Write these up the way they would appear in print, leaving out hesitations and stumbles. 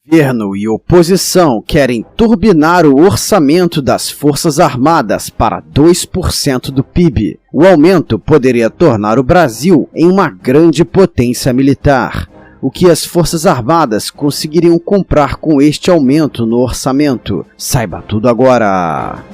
Governo e oposição querem turbinar o orçamento das Forças Armadas para 2% do PIB. O aumento poderia tornar o Brasil em uma grande potência militar. O que as Forças Armadas conseguiriam comprar com este aumento no orçamento? Saiba tudo agora!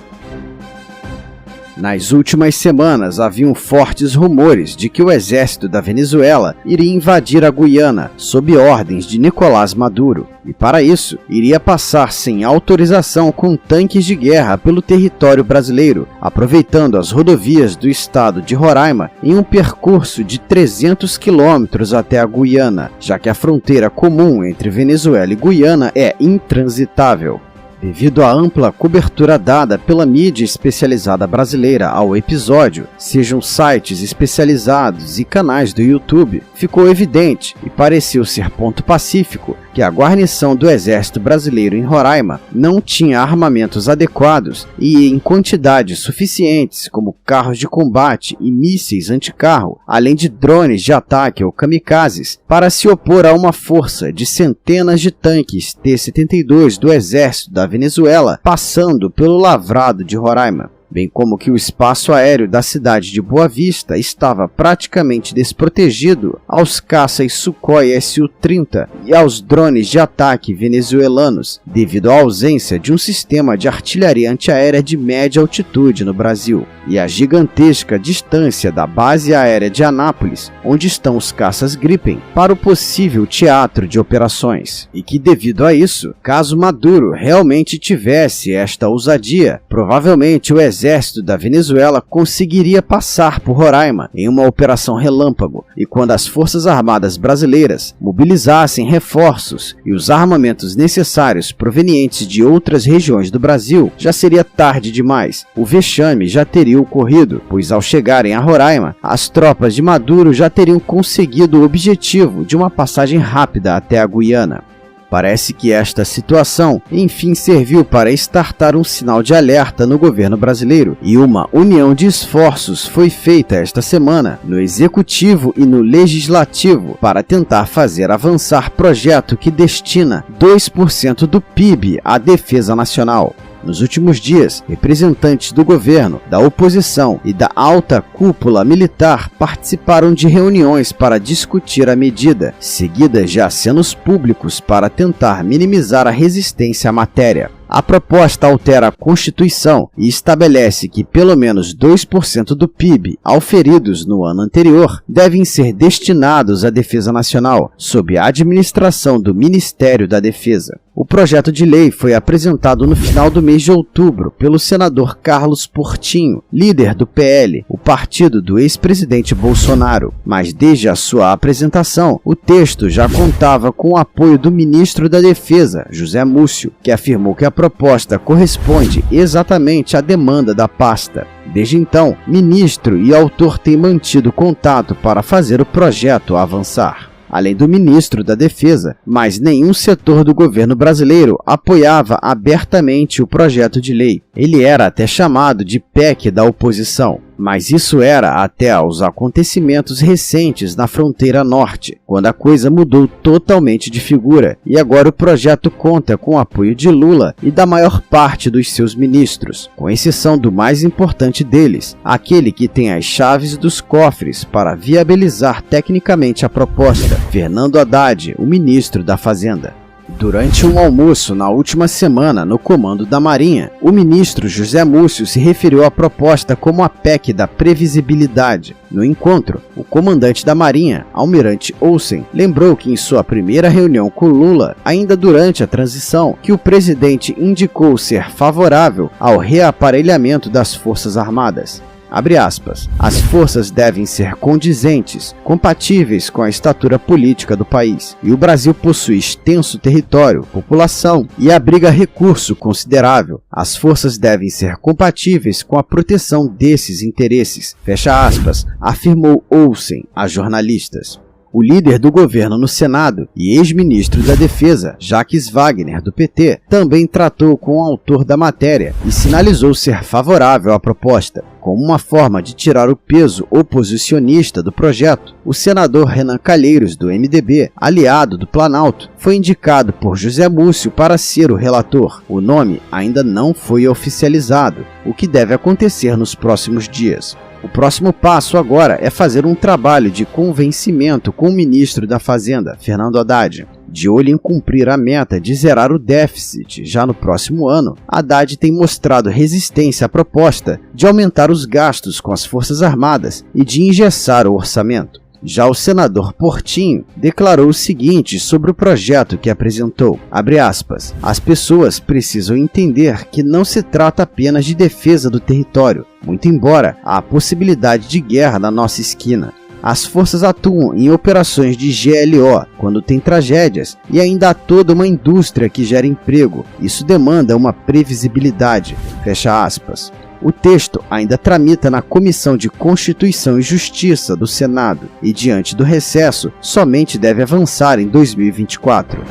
Nas últimas semanas, haviam fortes rumores de que o exército da Venezuela iria invadir a Guiana sob ordens de Nicolás Maduro, e para isso, iria passar sem autorização com tanques de guerra pelo território brasileiro, aproveitando as rodovias do estado de Roraima em um percurso de 300 quilômetros até a Guiana, já que a fronteira comum entre Venezuela e Guiana é intransitável. Devido à ampla cobertura dada pela mídia especializada brasileira ao episódio, sejam sites especializados e canais do YouTube, ficou evidente e pareceu ser ponto pacífico que a guarnição do Exército Brasileiro em Roraima não tinha armamentos adequados e em quantidades suficientes, como carros de combate e mísseis anticarro, além de drones de ataque ou kamikazes, para se opor a uma força de centenas de tanques T-72 do Exército da Venezuela passando pelo lavrado de Roraima, bem como que o espaço aéreo da cidade de Boa Vista estava praticamente desprotegido aos caças Sukhoi Su-30 e aos drones de ataque venezuelanos, devido à ausência de um sistema de artilharia antiaérea de média altitude no Brasil, e a gigantesca distância da base aérea de Anápolis, onde estão os caças Gripen, para o possível teatro de operações, e que devido a isso, caso Maduro realmente tivesse esta ousadia, provavelmente o exército da Venezuela conseguiria passar por Roraima em uma operação relâmpago, e quando as Forças Armadas brasileiras mobilizassem reforços e os armamentos necessários provenientes de outras regiões do Brasil, já seria tarde demais. O vexame já teria ocorrido, pois ao chegarem a Roraima, as tropas de Maduro já teriam conseguido o objetivo de uma passagem rápida até a Guiana. Parece que esta situação, enfim, serviu para estartar um sinal de alerta no governo brasileiro, e uma união de esforços foi feita esta semana no Executivo e no Legislativo para tentar fazer avançar projeto que destina 2% do PIB à defesa nacional. Nos últimos dias, representantes do governo, da oposição e da alta cúpula militar participaram de reuniões para discutir a medida, seguidas de acenos públicos para tentar minimizar a resistência à matéria. A proposta altera a Constituição e estabelece que pelo menos 2% do PIB auferidos no ano anterior devem ser destinados à defesa nacional, sob a administração do Ministério da Defesa. O projeto de lei foi apresentado no final do mês de outubro pelo senador Carlos Portinho, líder do PL, o partido do ex-presidente Bolsonaro, mas desde a sua apresentação, o texto já contava com o apoio do ministro da Defesa, José Múcio, que afirmou que a proposta corresponde exatamente à demanda da pasta. Desde então, ministro e autor têm mantido contato para fazer o projeto avançar. Além do ministro da Defesa, mas nenhum setor do governo brasileiro apoiava abertamente o projeto de lei. Ele era até chamado de PEC da oposição, mas isso era até aos acontecimentos recentes na fronteira norte, quando a coisa mudou totalmente de figura, e agora o projeto conta com o apoio de Lula e da maior parte dos seus ministros, com exceção do mais importante deles, aquele que tem as chaves dos cofres para viabilizar tecnicamente a proposta, Fernando Haddad, o ministro da Fazenda. Durante um almoço na última semana no comando da Marinha, o ministro José Múcio se referiu à proposta como a PEC da previsibilidade. No encontro, o comandante da Marinha, Almirante Olsen, lembrou que em sua primeira reunião com Lula, ainda durante a transição, que o presidente indicou ser favorável ao reaparelhamento das Forças Armadas. Abre aspas, as forças devem ser condizentes, compatíveis com a estatura política do país, e o Brasil possui extenso território, população e abriga recurso considerável. As forças devem ser compatíveis com a proteção desses interesses, fecha aspas, afirmou Olsen a jornalistas. O líder do governo no Senado e ex-ministro da Defesa, Jacques Wagner, do PT, também tratou com o autor da matéria e sinalizou ser favorável à proposta. Como uma forma de tirar o peso oposicionista do projeto, o senador Renan Calheiros, do MDB, aliado do Planalto, foi indicado por José Múcio para ser o relator. O nome ainda não foi oficializado, o que deve acontecer nos próximos dias. O próximo passo agora é fazer um trabalho de convencimento com o ministro da Fazenda, Fernando Haddad. De olho em cumprir a meta de zerar o déficit já no próximo ano, Haddad tem mostrado resistência à proposta de aumentar os gastos com as Forças Armadas e de engessar o orçamento. Já o senador Portinho declarou o seguinte sobre o projeto que apresentou, abre aspas, as pessoas precisam entender que não se trata apenas de defesa do território, muito embora há a possibilidade de guerra na nossa esquina. As forças atuam em operações de GLO quando tem tragédias e ainda há toda uma indústria que gera emprego. Isso demanda uma previsibilidade. Fecha aspas. O texto ainda tramita na Comissão de Constituição e Justiça do Senado e, diante do recesso, somente deve avançar em 2024.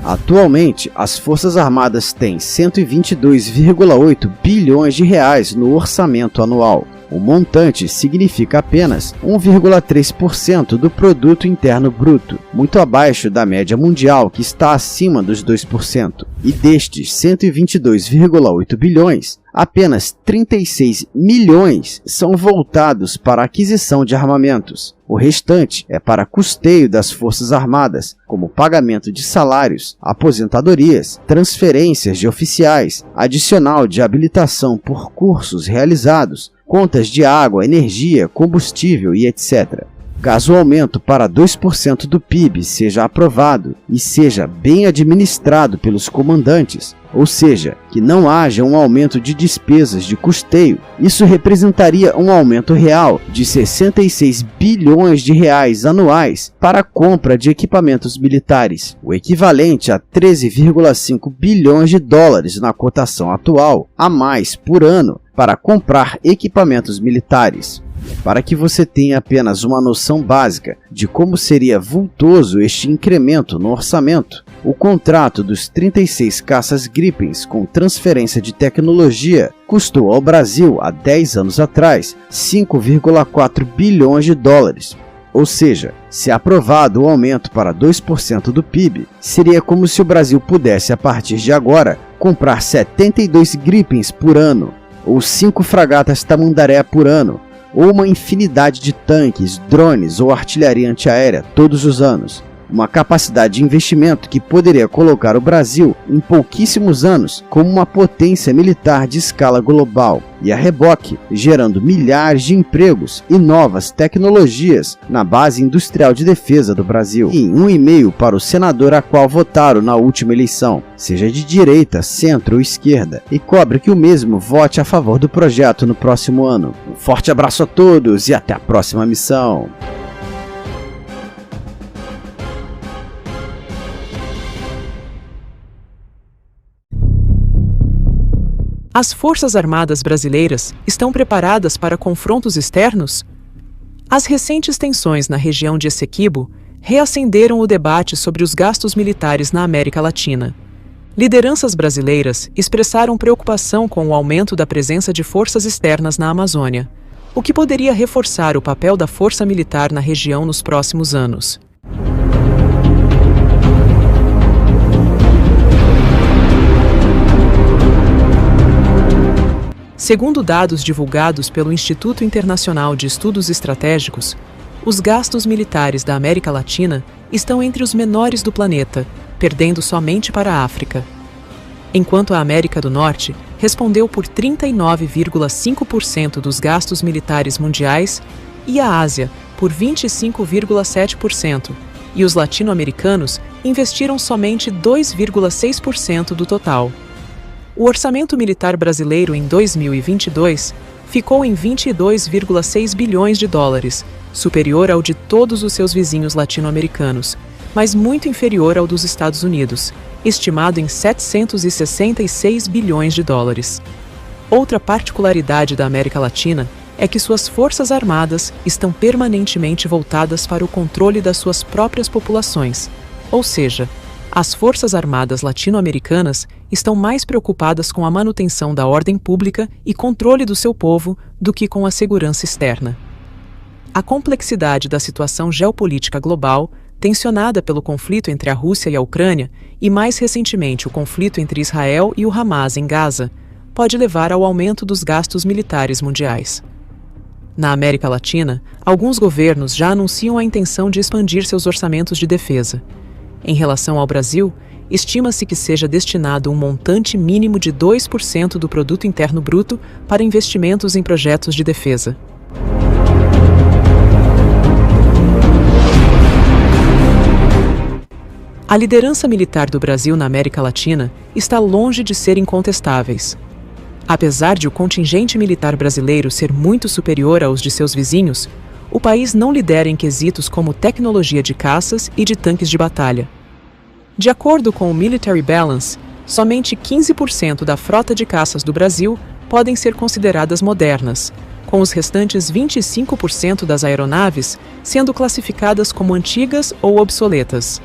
Atualmente, as Forças Armadas têm 122,8 bilhões de reais no orçamento anual. O montante significa apenas 1,3% do produto interno bruto, muito abaixo da média mundial, que está acima dos 2%. E destes 122,8 bilhões, apenas 36 milhões são voltados para a aquisição de armamentos. O restante é para custeio das Forças Armadas, como pagamento de salários, aposentadorias, transferências de oficiais, adicional de habilitação por cursos realizados, contas de água, energia, combustível e etc. Caso o aumento para 2% do PIB seja aprovado e seja bem administrado pelos comandantes, ou seja, que não haja um aumento de despesas de custeio, isso representaria um aumento real de 66 bilhões de reais anuais para a compra de equipamentos militares, o equivalente a 13,5 bilhões de dólares na cotação atual, a mais por ano para comprar equipamentos militares. Para que você tenha apenas uma noção básica de como seria vultoso este incremento no orçamento, o contrato dos 36 caças Gripens com transferência de tecnologia custou ao Brasil, há 10 anos atrás, 5,4 bilhões de dólares. Ou seja, se aprovado o aumento para 2% do PIB, seria como se o Brasil pudesse, a partir de agora, comprar 72 Gripens por ano, ou 5 fragatas Tamandaré por ano, ou uma infinidade de tanques, drones ou artilharia antiaérea todos os anos. Uma capacidade de investimento que poderia colocar o Brasil, em pouquíssimos anos, como uma potência militar de escala global, e a reboque, gerando milhares de empregos e novas tecnologias na base industrial de defesa do Brasil. E um e-mail para o senador a qual votaram na última eleição, seja de direita, centro ou esquerda, e cobre que o mesmo vote a favor do projeto no próximo ano. Um forte abraço a todos e até a próxima missão! As Forças Armadas brasileiras estão preparadas para confrontos externos? As recentes tensões na região de Essequibo reacenderam o debate sobre os gastos militares na América Latina. Lideranças brasileiras expressaram preocupação com o aumento da presença de forças externas na Amazônia, o que poderia reforçar o papel da força militar na região nos próximos anos. Segundo dados divulgados pelo Instituto Internacional de Estudos Estratégicos, os gastos militares da América Latina estão entre os menores do planeta, perdendo somente para a África. Enquanto a América do Norte respondeu por 39,5% dos gastos militares mundiais e a Ásia por 25,7%, e os latino-americanos investiram somente 2,6% do total. O orçamento militar brasileiro em 2022 ficou em 22,6 bilhões de dólares, superior ao de todos os seus vizinhos latino-americanos, mas muito inferior ao dos Estados Unidos, estimado em 766 bilhões de dólares. Outra particularidade da América Latina é que suas forças armadas estão permanentemente voltadas para o controle das suas próprias populações, ou seja, as forças armadas latino-americanas estão mais preocupadas com a manutenção da ordem pública e controle do seu povo do que com a segurança externa. A complexidade da situação geopolítica global, tensionada pelo conflito entre a Rússia e a Ucrânia, e mais recentemente o conflito entre Israel e o Hamas em Gaza, pode levar ao aumento dos gastos militares mundiais. Na América Latina, alguns governos já anunciam a intenção de expandir seus orçamentos de defesa. Em relação ao Brasil, estima-se que seja destinado um montante mínimo de 2% do produto interno bruto para investimentos em projetos de defesa. A liderança militar do Brasil na América Latina está longe de ser incontestáveis. Apesar de o contingente militar brasileiro ser muito superior aos de seus vizinhos, o país não lidera em quesitos como tecnologia de caças e de tanques de batalha. De acordo com o Military Balance, somente 15% da frota de caças do Brasil podem ser consideradas modernas, com os restantes 25% das aeronaves sendo classificadas como antigas ou obsoletas.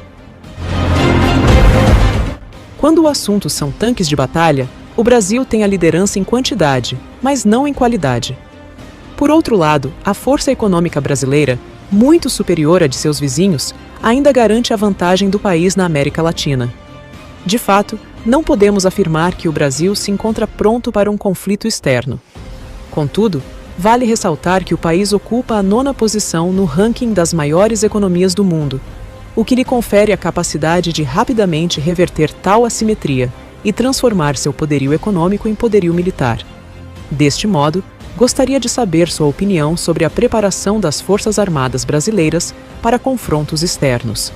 Quando o assunto são tanques de batalha, o Brasil tem a liderança em quantidade, mas não em qualidade. Por outro lado, a força econômica brasileira, muito superior à de seus vizinhos, ainda garante a vantagem do país na América Latina. De fato, não podemos afirmar que o Brasil se encontra pronto para um conflito externo. Contudo, vale ressaltar que o país ocupa a 9ª posição no ranking das maiores economias do mundo, o que lhe confere a capacidade de rapidamente reverter tal assimetria e transformar seu poderio econômico em poderio militar. Deste modo, gostaria de saber sua opinião sobre a preparação das Forças Armadas brasileiras para confrontos externos.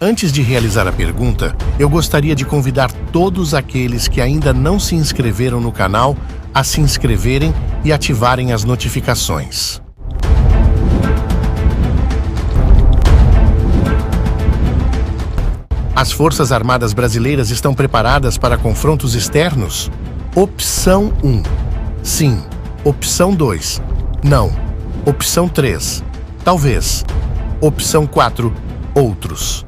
Antes de realizar a pergunta, eu gostaria de convidar todos aqueles que ainda não se inscreveram no canal a se inscreverem e ativarem as notificações. As Forças Armadas brasileiras estão preparadas para confrontos externos? Opção 1. Sim. Opção 2. Não. Opção 3. Talvez. Opção 4. Outros.